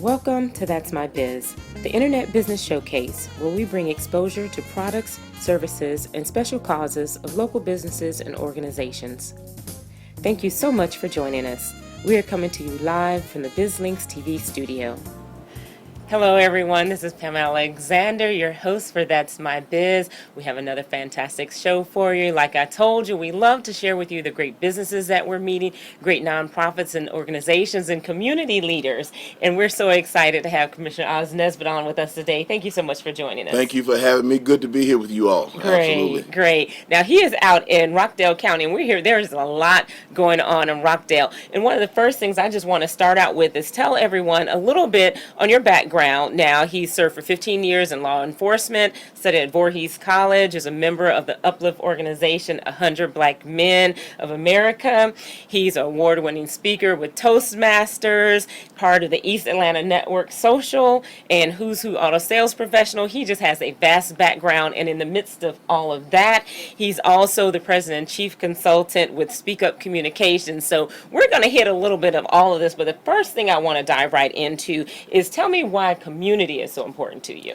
Welcome to That's My Biz, the Internet Business Showcase, where we bring exposure to products, services, and special causes of local businesses and organizations. Thank you so much for joining us. We are coming to you live from the BizLinks TV studio. Hello everyone, this is Pam Alexander, your host for That's My Biz. We have another fantastic show for you. Like I told you, we love to share with you the great businesses that we're meeting, great nonprofits and organizations and community leaders. And we're so excited to have Commissioner Oz Nesbitt on with us today. Thank you so much for joining us. Thank you for having me. Good to be here with you all. Absolutely. Great. Now he is out in Rockdale County, and we're here. There's a lot going on in Rockdale. And one of the first things I just want to start out with is tell everyone a little bit on your background. Now, he served for 15 years in law enforcement, studied at Voorhees College, is a member of the uplift organization 100 Black Men of America. He's an award-winning speaker with Toastmasters, part of the East Atlanta Network Social, and Who's Who Auto Sales Professional. He just has a vast background, and in the midst of all of that, he's also the president and chief consultant with Speak Up Communications. So we're going to hit a little bit of all of this, but the first thing I want to dive right into is tell me why community is so important to you.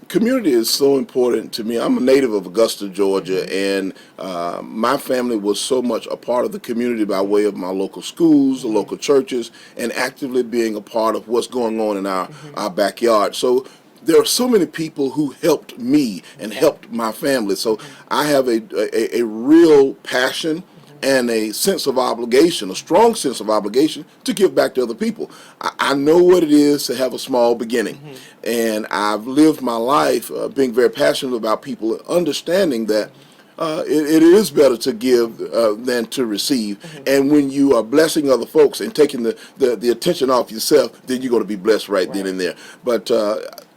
Community is so important to me. I'm a native of Augusta, Georgia, and my family was so much a part of the community by way of my local schools, the local churches, and actively being a part of what's going on in our backyard. So there are so many people who helped me and helped my family. So I have a real passion and a sense of obligation, a strong sense of obligation to give back to other people. I know what it is to have a small beginning, and I've lived my life being very passionate about people, understanding that it is better to give than to receive. And when you are blessing other folks and taking the attention off yourself, then you're going to be blessed right then and there. But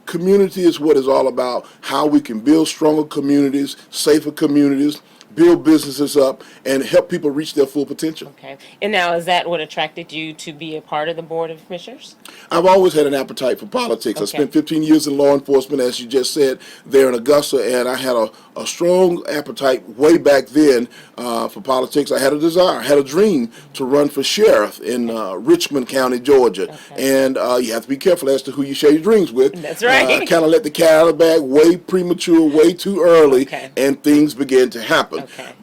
community is what it's all about, how we can build stronger communities, safer communities, build businesses up, and help people reach their full potential. Okay. And now, is that what attracted you to be a part of the Board of Commissioners? I've always had an appetite for politics. I spent 15 years in law enforcement, as you just said, there in Augusta, and I had a strong appetite way back then for politics. I had a desire, I had a dream to run for sheriff in Richmond County, Georgia. And you have to be careful as to who you share your dreams with. That's right. Kind of let the cat out of the bag way premature, way too early, and things began to happen.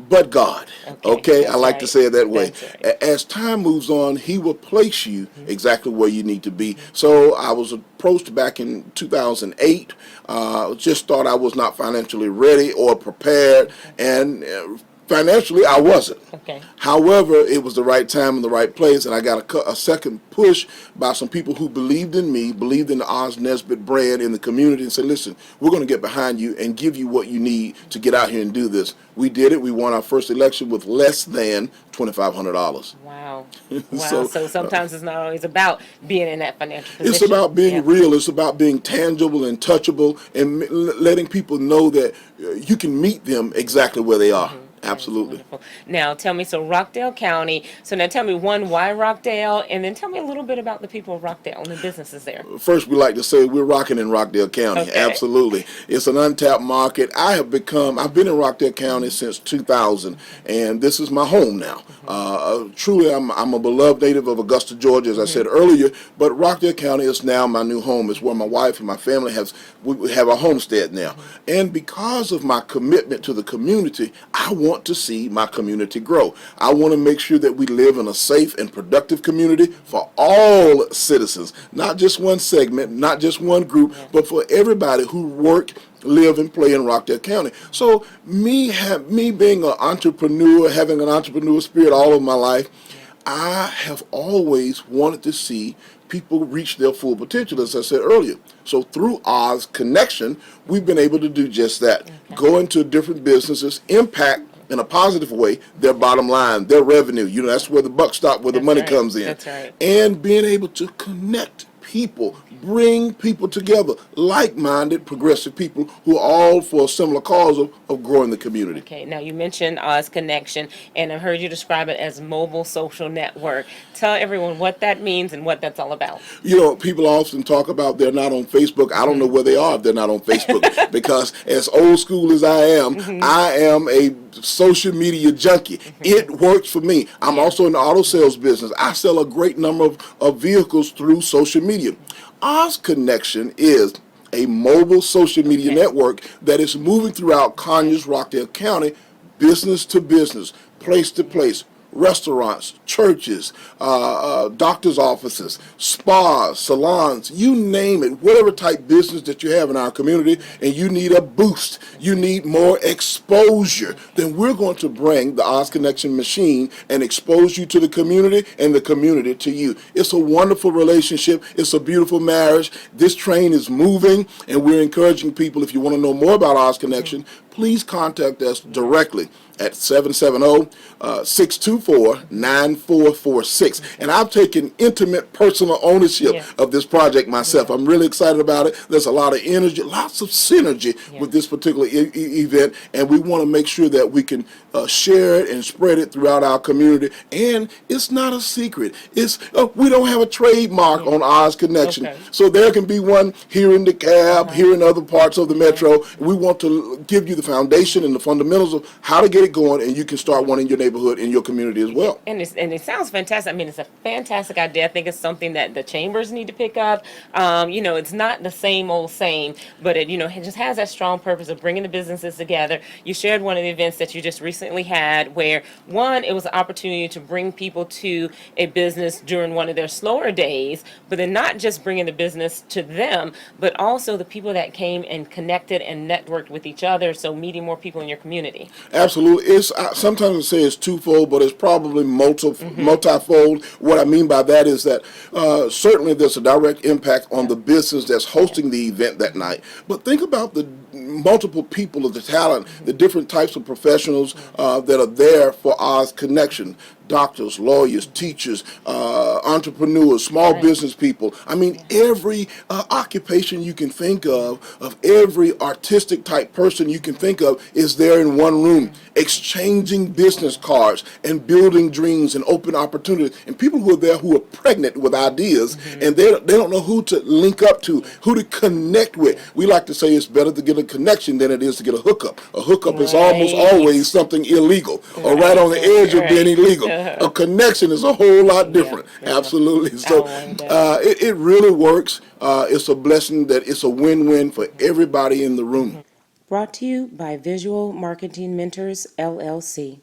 But God, I like to say it that way. As time moves on, He will place you exactly where you need to be. So I was approached back in 2008, just thought I was not financially ready or prepared, and financially, I wasn't. However, it was the right time and the right place, and I got a second push by some people who believed in me, believed in the Oz Nesbitt brand in the community, and said, listen, we're going to get behind you and give you what you need to get out here and do this. We did it. We won our first election with less than $2,500. Wow. So sometimes it's not always about being in that financial position. It's about being real. It's about being tangible and touchable and letting people know that you can meet them exactly where they are. Absolutely. Now, tell me, so Rockdale County, so now tell me, one, why Rockdale, and then tell me a little bit about the people of Rockdale and the businesses there. First, we like to say we're rocking in Rockdale County. Absolutely. It's an untapped market. I've been in Rockdale County since 2000, and this is my home now. Truly, I'm a beloved native of Augusta, Georgia, as I said earlier, but Rockdale County is now my new home. It's where my wife and my family we have a homestead now. And because of my commitment to the community, I want to see my community grow. I want to make sure that we live in a safe and productive community for all citizens, not just one segment, not just one group, but for everybody who work, live, and play in Rockdale County. So me being an entrepreneur, having an entrepreneur spirit all of my life, I have always wanted to see people reach their full potential, as I said earlier. So through Oz Connection, we've been able to do just that. Go into different businesses, impact in a positive way their bottom line, their revenue. That's where the buck stops, where the money comes in. That's right. And being able to connect people, bring people together, like-minded, progressive people who are all for a similar cause of growing the community. Okay, now you mentioned Oz Connection, and I heard you describe it as mobile social network. Tell everyone what that means and what that's all about. People often talk about they're not on Facebook. I don't know where they are if they're not on Facebook because as old school as I am a social media junkie. It works for me. I'm also in the auto sales business. I sell a great number of vehicles through social media. media. Oz Connection is a mobile social media network that is moving throughout Conyers, Rockdale County, business to business, place to place, restaurants, churches, doctor's offices, spas, salons, you name it, whatever type business that you have in our community, and you need a boost, you need more exposure, then we're going to bring the Oz Connection machine and expose you to the community and the community to you. It's a wonderful relationship. It's a beautiful marriage. This train is moving, and we're encouraging people, if you want to know more about Oz Connection, please contact us directly at 770-624-9446. And I've taken intimate personal ownership of this project myself. I'm really excited about it. There's a lot of energy, lots of synergy with this particular event, and we want to make sure that we can share it and spread it throughout our community. And it's not a secret. It's we don't have a trademark on Oz Connection. So there can be one here in DeKalb, here in other parts of the metro. We want to give you the foundation and the fundamentals of how to get it going, and you can start one in your neighborhood, in your community as well. And it sounds fantastic. I mean, it's a fantastic idea. I think it's something that the chambers need to pick up. It's not the same old same, but it just has that strong purpose of bringing the businesses together. You shared one of the events that you just recently had where, one, it was an opportunity to bring people to a business during one of their slower days, but then not just bringing the business to them, but also the people that came and connected and networked with each other, so meeting more people in your community. Absolutely. It's sometimes I say it's twofold, but it's probably multifold. What I mean by that is that certainly there's a direct impact on the business that's hosting the event that night. But think about the multiple people of the talent, the different types of professionals that are there for Oz Connection. Doctors, lawyers, teachers, entrepreneurs, small business people. I mean, every occupation you can think of every artistic type person you can think of is there in one room, exchanging business cards and building dreams and open opportunities. And people who are there who are pregnant with ideas, and they don't know who to link up to, who to connect with. We like to say it's better to get a connection than it is to get a hookup. A hookup is almost always something illegal or right on the edge of being illegal. A connection is a whole lot different. Absolutely. So it really works. It's a blessing that it's a win-win for everybody in the room. Brought to you by Visual Marketing Mentors, LLC.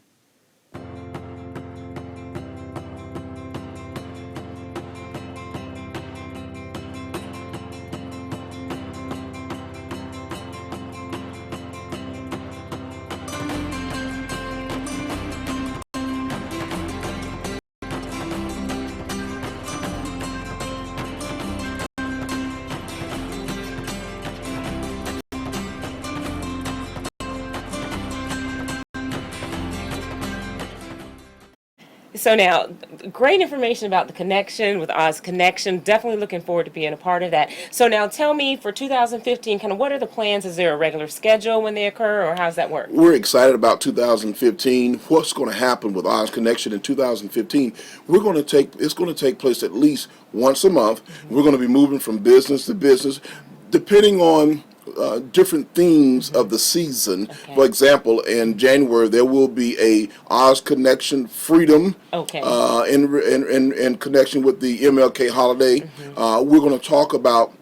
So now, great information about the connection with Oz Connection. Definitely looking forward to being a part of that. So now tell me, for 2015, kind of what are the plans? Is there a regular schedule when they occur, or how does that work? We're excited about 2015. What's going to happen with Oz Connection in 2015? It's going to take place at least once a month. We're going to be moving from business to business, depending on different themes of the season. For example, in January there will be a Oz Connection Freedom in connection with the MLK holiday. We're going to talk about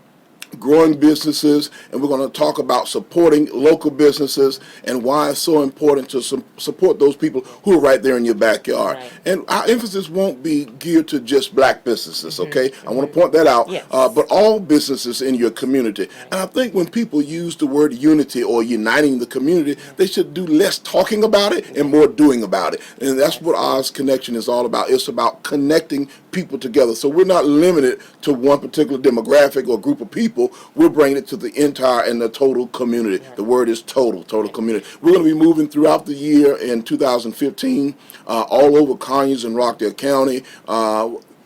growing businesses, and we're going to talk about supporting local businesses and why it's so important to support those people who are right there in your backyard. And our emphasis won't be geared to just black businesses, I want to point that out, but all businesses in your community. And I think when people use the word unity or uniting the community, they should do less talking about it and more doing about it. And that's what Oz Connection is all about. It's about connecting people together. So we're not limited to one particular demographic or group of people. We're bringing it to the entire and the total community. The word is total community. We're going to be moving throughout the year in 2015 all over Conyers and Rockdale County.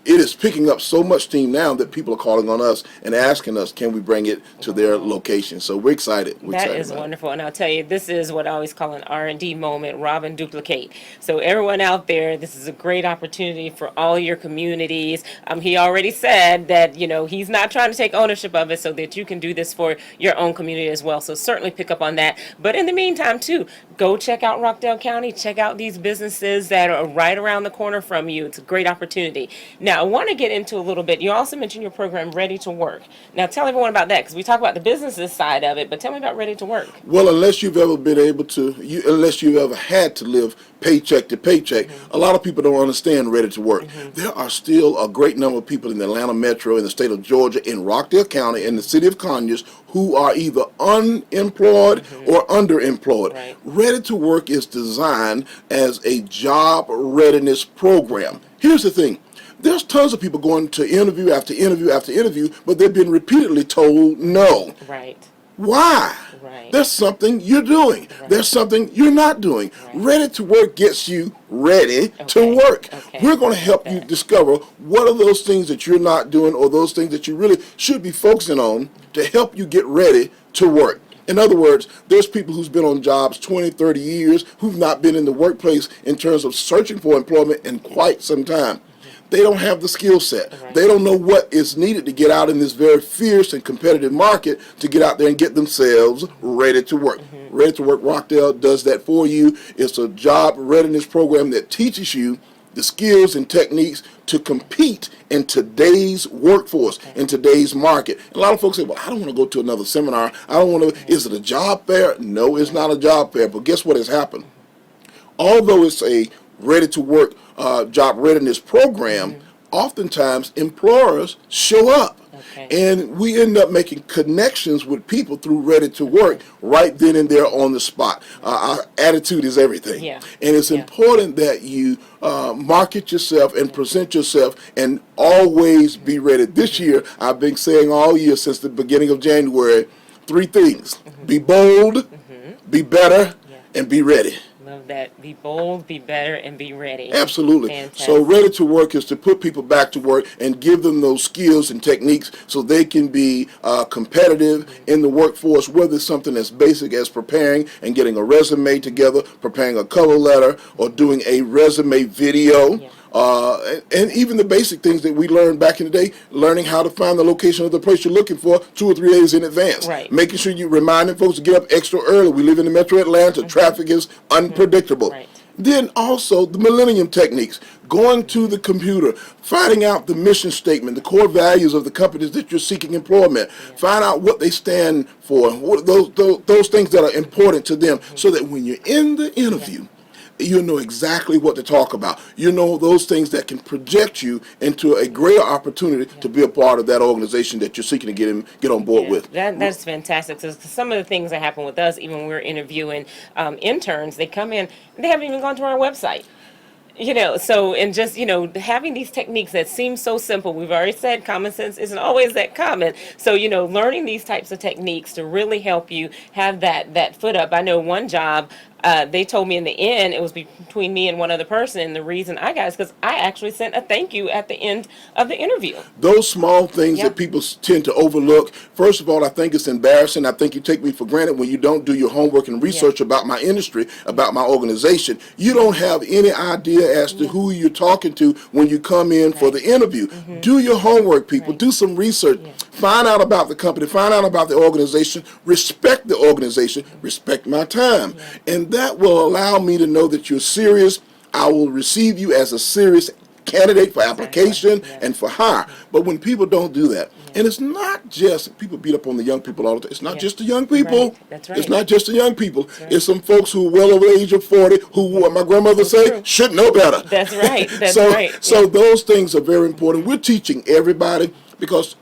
It is picking up so much steam now that people are calling on us and asking us, can we bring it to their location? So we're excited. That is wonderful. And I'll tell you, this is what I always call an R&D moment, rob and duplicate. So everyone out there, this is a great opportunity for all your communities. He already said that, he's not trying to take ownership of it, so that you can do this for your own community as well. So certainly pick up on that. But in the meantime, too, go check out Rockdale County, check out these businesses that are right around the corner from you. It's a great opportunity. Now, I want to get into a little bit. You also mentioned your program, Ready to Work. Now, tell everyone about that, because we talk about the businesses side of it, but tell me about Ready to Work. Well, unless you've ever been able to, unless you've ever had to live paycheck to paycheck, a lot of people don't understand Ready to Work. There are still a great number of people in the Atlanta metro, in the state of Georgia, in Rockdale County, in the city of Conyers, who are either unemployed or underemployed. Right. Ready to Work is designed as a job readiness program. Here's the thing. There's tons of people going to interview after interview after interview, but they've been repeatedly told no. Right. Why? Right. There's something you're doing. Right. There's something you're not doing. Right. Ready to Work gets you ready to Okay. work. Okay. We're going to help you discover what are those things that you're not doing, or those things that you really should be focusing on to help you get ready to work. In other words, there's people who's been on jobs 20, 30 years who've not been in the workplace in terms of searching for employment in quite some time. They don't have the skill set. Right. They don't know what is needed to get out in this very fierce and competitive market to get out there and get themselves ready to work. Ready to Work Rockdale does that for you. It's a job readiness program that teaches you the skills and techniques to compete in today's workforce, in today's market. And a lot of folks say, well, I don't want to go to another seminar. I don't want to. Is it a job fair? No, it's not a job fair. But guess what has happened? Although it's a Ready to Work job readiness program, oftentimes employers show up. Okay. And we end up making connections with people through Ready to Work right then and there on the spot. Our attitude is everything. Yeah. And it's important that you market yourself and present yourself and always be ready. This year, I've been saying all year since the beginning of January, 3 things. Be bold, be better, and be ready. Love that. Be bold, be better, and be ready. Absolutely. Fantastic. So Ready to Work is to put people back to work and give them those skills and techniques so they can be competitive in the workforce, whether it's something as basic as preparing and getting a resume together, preparing a cover letter, or doing a resume video. Yeah. And even the basic things that we learned back in the day, learning how to find the location of the place you're looking for 2 or 3 days in advance. Right. Making sure you're reminding folks to get up extra early. We live in the metro Atlanta. Traffic is unpredictable. Right. Then also the Millennium Techniques, going to the computer, finding out the mission statement, the core values of the companies that you're seeking employment, find out what they stand for, what those things that are important to them, so that when you're in the interview, you know exactly what to talk about. You know those things that can project you into a greater opportunity to be a part of that organization that you're seeking to get on board with. That's fantastic. So some of the things that happen with us, even when we're interviewing interns, they come in, they haven't even gone to our website. So, and just, having these techniques that seem so simple. We've already said common sense isn't always that common. So, learning these types of techniques to really help you have that foot up. I know one job, they told me in the end, it was between me and one other person, and the reason I got it is because I actually sent a thank you at the end of the interview. Those small things that people tend to overlook. First of all, I think it's embarrassing. I think you take me for granted when you don't do your homework and research about my industry, about my organization. You don't have any idea as to who you're talking to when you come in for the interview. Do your homework, people. Do some research. Find out about the company. Find out about the organization. Respect the organization. Respect my time. And that will allow me to know that you're serious. I will receive you as a serious candidate for application and for hire. But when people don't do that, and it's not just, people beat up on the young people all the time. It's not just the young people. Right. That's right. It's not just the young people. It's some folks who are well over the age of 40 who, what my grandmother say, should know better. That's right. That's so, right. So those things are very important. We're teaching everybody because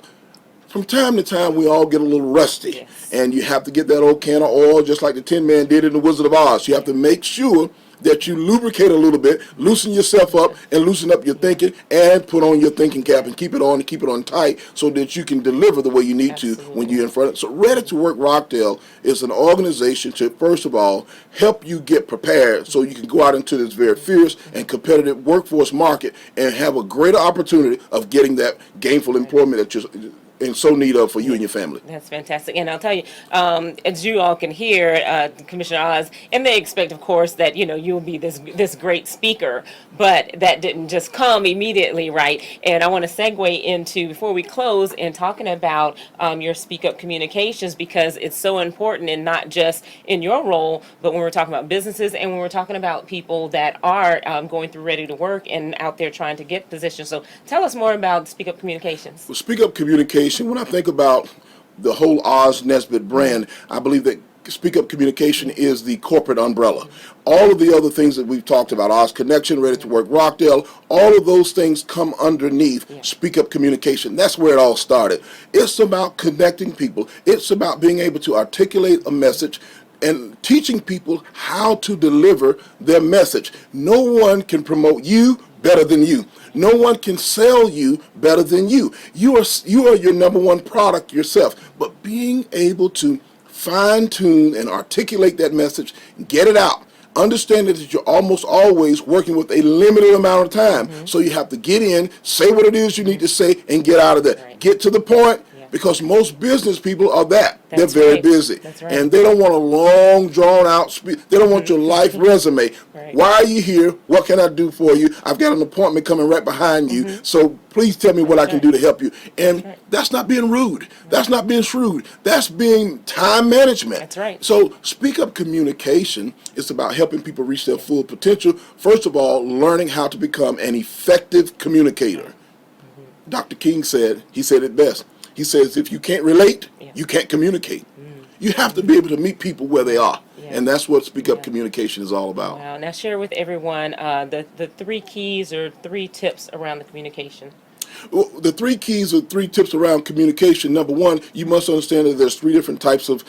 from time to time we all get a little rusty. And you have to get that old can of oil just like the Tin Man did in The Wizard of Oz. You have to make sure that you lubricate a little bit, loosen yourself up, and loosen up your thinking, and put on your thinking cap and keep it on tight so that you can deliver the way you need to when you're in front of it. So Ready to Work Rockdale is an organization to, first of all, help you get prepared so you can go out into this very fierce and competitive workforce market and have a greater opportunity of getting that gainful employment in so need of for you and your family. That's fantastic. And I'll tell you, as you all can hear, Commissioner Oz, and they expect, of course, that, you'll be this great speaker, but that didn't just come immediately, right? And I want to segue into, before we close, and talking about your Speak Up communications, because it's so important, and not just in your role, but when we're talking about businesses and when we're talking about people that are going through Ready to Work and out there trying to get positions. So tell us more about Speak Up communications. Well, Speak Up communication, when I think about the whole Oz Nesbitt brand, I believe that Speak Up Communication is the corporate umbrella. All of the other things that we've talked about, Oz Connection, Ready to Work, Rockdale, all of those things come underneath Speak Up Communication. That's where it all started. It's about connecting people. It's about being able to articulate a message and teaching people how to deliver their message. No one can promote you better than you. No one can sell you better than you. You are your number one product yourself. But being able to fine tune and articulate that message, get it out. Understand that you're almost always working with a limited amount of time. So you have to get in, say what it is you need to say, and get out of there. Right. Get to the point. Because most business people are that. They're very busy. That's right. And they don't want a long, drawn-out speech. They don't want your life resume. Right. Why are you here? What can I do for you? I've got an appointment coming right behind you, so please tell me what I can do to help you. And that's not being rude. That's not being shrewd. That's being time management. That's right. So Speak Up communication is about helping people reach their full potential. First of all, learning how to become an effective communicator. Dr. King said it best. He says, if you can't relate, you can't communicate. You have to be able to meet people where they are. And that's what Speak Up communication is all about. Wow. Now share with everyone the 3 keys or 3 tips around the communication. Well, the 3 keys or 3 tips around communication. Number one, you must understand that there's 3 different types of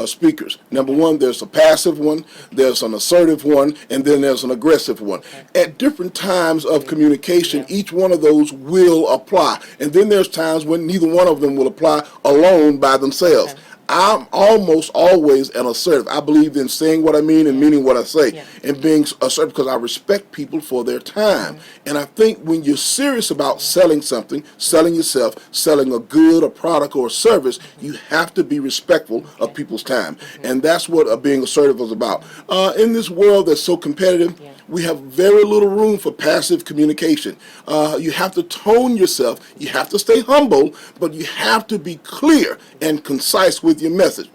speakers. Number one, there's a passive one, there's an assertive one, and then there's an aggressive one. At different times of communication, each one of those will apply. And then there's times when neither one of them will apply alone by themselves. I'm almost always an assertive. I believe in saying what I mean and meaning what I say, and being assertive because I respect people for their time. And I think when you're serious about selling something, selling yourself, selling a good, a product, or a service, you have to be respectful of people's time. And that's what being assertive is about. In this world that's so competitive, we have very little room for passive communication. You have to tone yourself. You have to stay humble, but you have to be clear and concise with your message.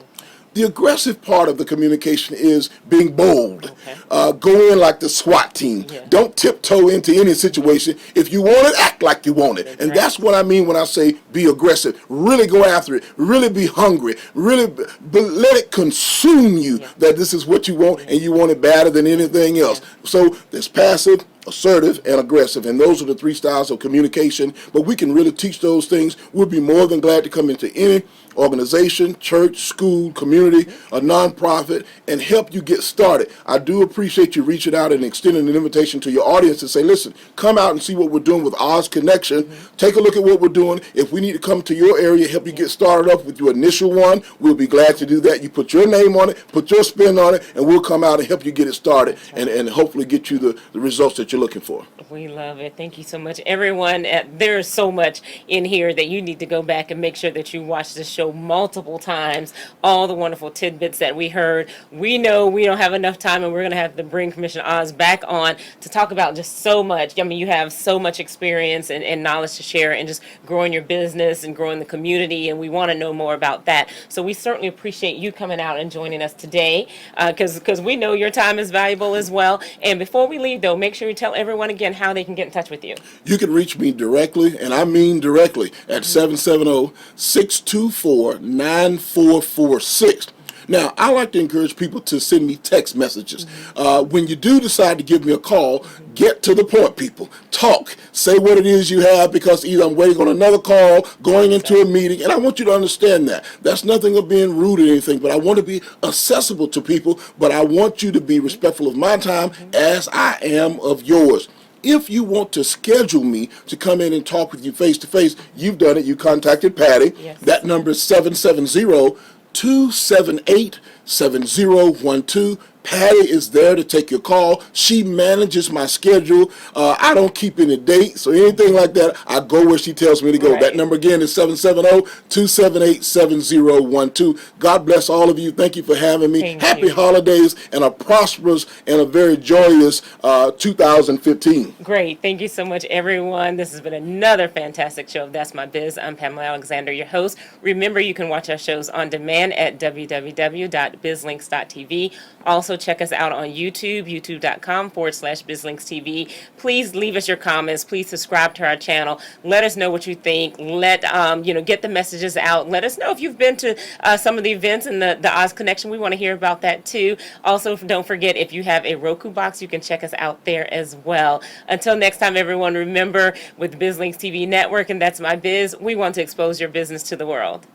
The aggressive part of the communication is being bold. Go in like the SWAT team. Don't tiptoe into any situation. If you want it, act like you want it. And that's what I mean when I say be aggressive. Really go after it. Really be hungry. Really let it consume you that this is what you want and you want it better than anything else. So there's passive, assertive, and aggressive, and those are the 3 styles of communication. But we can really teach those things. We'll be more than glad to come into any organization, church, school, community, a nonprofit, and help you get started. I do appreciate you reaching out and extending an invitation to your audience and say, listen, come out and see what we're doing with Oz Connection. Take a look at what we're doing. If we need to come to your area, help you get started up with your initial one, we'll be glad to do that. You put your name on it, put your spin on it, and we'll come out and help you get it started and hopefully get you the results that you're looking for. We love it. Thank you so much, everyone. There's so much in here that you need to go back and make sure that you watch the show multiple times. All the wonderful tidbits that we heard. We know we don't have enough time, and we're going to have to bring Commissioner Oz back on to talk about just so much. I mean, you have so much experience and knowledge to share, and just growing your business and growing the community, and we want to know more about that. So we certainly appreciate you coming out and joining us today, because we know your time is valuable as well. And before we leave, though, make sure you tell everyone again how they can get in touch with you. You can reach me directly, and I mean directly, at 770-624-9446. Now, I like to encourage people to send me text messages. When you do decide to give me a call, get to the point, people. Talk. Say what it is you have, because either I'm waiting on another call, going into a meeting, and I want you to understand that. That's nothing of being rude or anything, but I want to be accessible to people, but I want you to be respectful of my time as I am of yours. If you want to schedule me to come in and talk with you face-to-face, you've done it. You contacted Patty. Yes. That number is 770-278-7012. Patty is there to take your call. She manages my schedule. I don't keep any dates or anything like that. I go where she tells me to go. Right. That number again is 770-278-7012. God bless all of you. Thank you for having me. Thank Happy you. holidays and a prosperous and a very joyous 2015. Great. Thank you so much, everyone. This has been another fantastic show of That's My Biz. I'm Pamela Alexander, your host. Remember, you can watch our shows on demand at www.bizlinks.tv. Also, check us out on YouTube, youtube.com/BizLinksTV. Please leave us your comments. Please subscribe to our channel. Let us know what you think. Get the messages out. Let us know if you've been to some of the events in the Oz Connection. We want to hear about that too. Also, don't forget, if you have a Roku box, you can check us out there as well. Until next time, everyone, remember, with BizLinks TV Network, and That's My Biz, we want to expose your business to the world.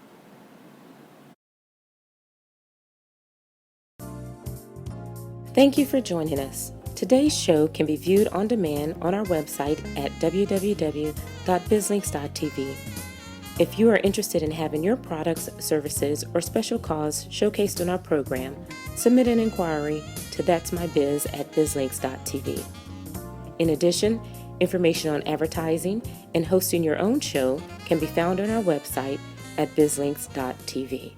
Thank you for joining us. Today's show can be viewed on demand on our website at www.bizlinks.tv. If you are interested in having your products, services, or special cause showcased on our program, submit an inquiry to that'smybiz@bizlinks.tv. In addition, information on advertising and hosting your own show can be found on our website at bizlinks.tv.